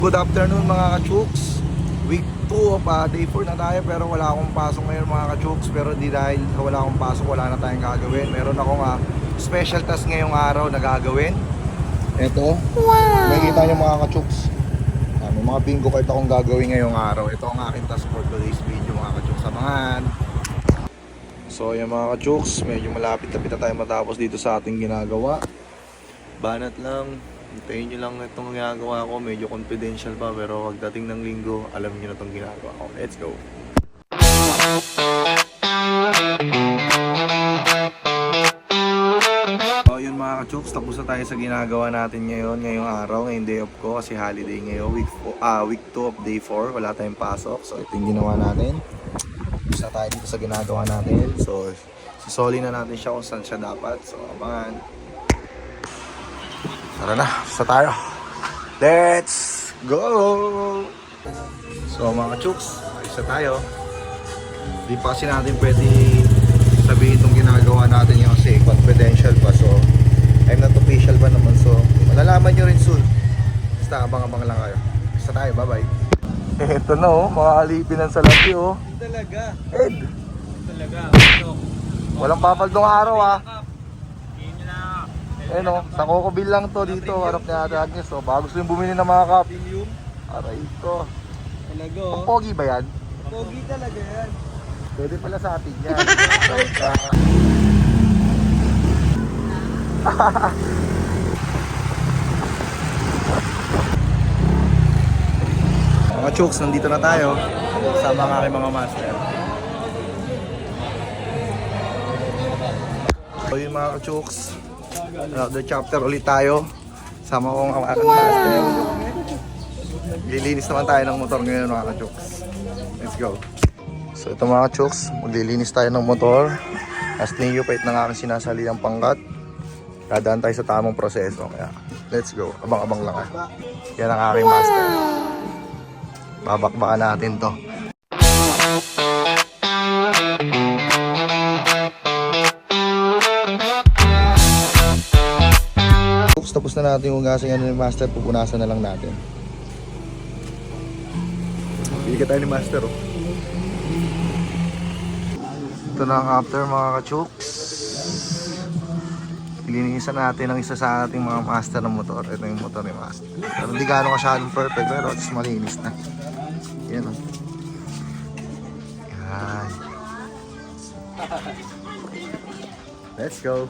Good afternoon mga ka-chooks. Week 2 of day 4 na tayo pero wala akong pasok ngayon mga ka-chooks. Pero di dahil wala akong pasok, wala na tayong gagawin. Meron akong special task ngayong araw na gagawin. Ito, makikita nyo mga ka-chooks. May mga bingo card akong gagawin ngayong araw. Ito ang aking task for today's video mga ka-chooks. Samahan. So yan mga ka-chooks, medyo malapit-lapit na tayo matapos dito sa ating ginagawa. Banat lang. Hintayin nyo lang itong ginagawa ko. Medyo confidential pa pero pagdating ng linggo, alam nyo na itong ginagawa ko. Let's go! So yun mga ka-chooks, tapos na tayo sa ginagawa natin ngayong araw, ngayong day off ko kasi holiday ngayon, week 2 of day 4, wala tayong pasok. So ito yung ginawa natin. Tapos na tayo dito sa ginagawa natin. So sisoli na natin siya kung saan siya dapat. So abangan. Tara na, sa tayo. Let's go! So mga ka-chooks, isa tayo. Di pa kasi natin pwede sabihin itong ginagawa natin yung kasi confidential pa. So I'm not official pa naman. So malalaman nyo rin soon. Basta abang-abang lang kayo. Isa tayo, bye-bye. Ito na oh, mga alipinan sa labi oh. Talaga. Ed! Talaga. Walang papaldong araw ah. Eh no, sa Coco Bill lang to dito, harap ni Ate Agnes. So baka gusto yung bumili ng mga cup. Aray ko. Talaga Ang oh. pogi ba yan? Pogi talaga yan. Pwede pala sa atin yan. Mga chooks, nandito na tayo. Kasama nga kay mga master. So yun mga chooks, another chapter ulit tayo. Sama ko ang aking master. Lilinis naman tayo ng motor ngayon mga ka-chooks. Let's go. So ito mga ka-chooks, maglilinis tayo ng motor. As niyupait ng aking sinasali ang pangkat. Dadaan tayo sa tamang proseso. Kaya let's go. Abang-abang lang kayo. Yan ang aking master. Babakbakan natin to. Tapos na natin yung hugasan yan ni master, pupunasan na lang natin. Bili ka tayo ni master oh. Ito na ang after mga ka-chooks. Ilinisan natin ang isa sa ating mga master ng motor. Ito yung motor ni master. Pero hindi gano'n masyadong perfect pero at least malinis na. Yan oh. Yan. Let's go.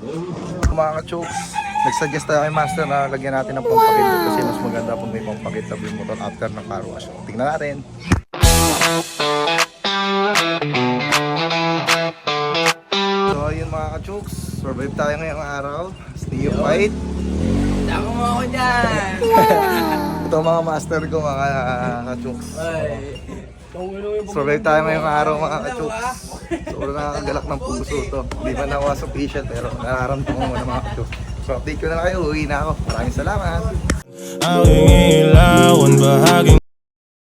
Mga ka-chooks, nag-suggest tayo kay master na lagyan natin ng pampakit kasi mas maganda pag may pampakit na yung motor after ng car wash. So, tingnan natin. So yun mga ka-chooks, survive tayo ngayong araw. Stay fight. Dako mo ako dyan. Ito mga master ko mga ka-chooks. Survive tayo ngayong araw mga ka-chooks. Sobrang nakakagalak ng puso to. Hindi man ako as official pero nararamdaman ko na mga ka-chooks. So update ko na kayo, uwi na ako. Maraming salamat.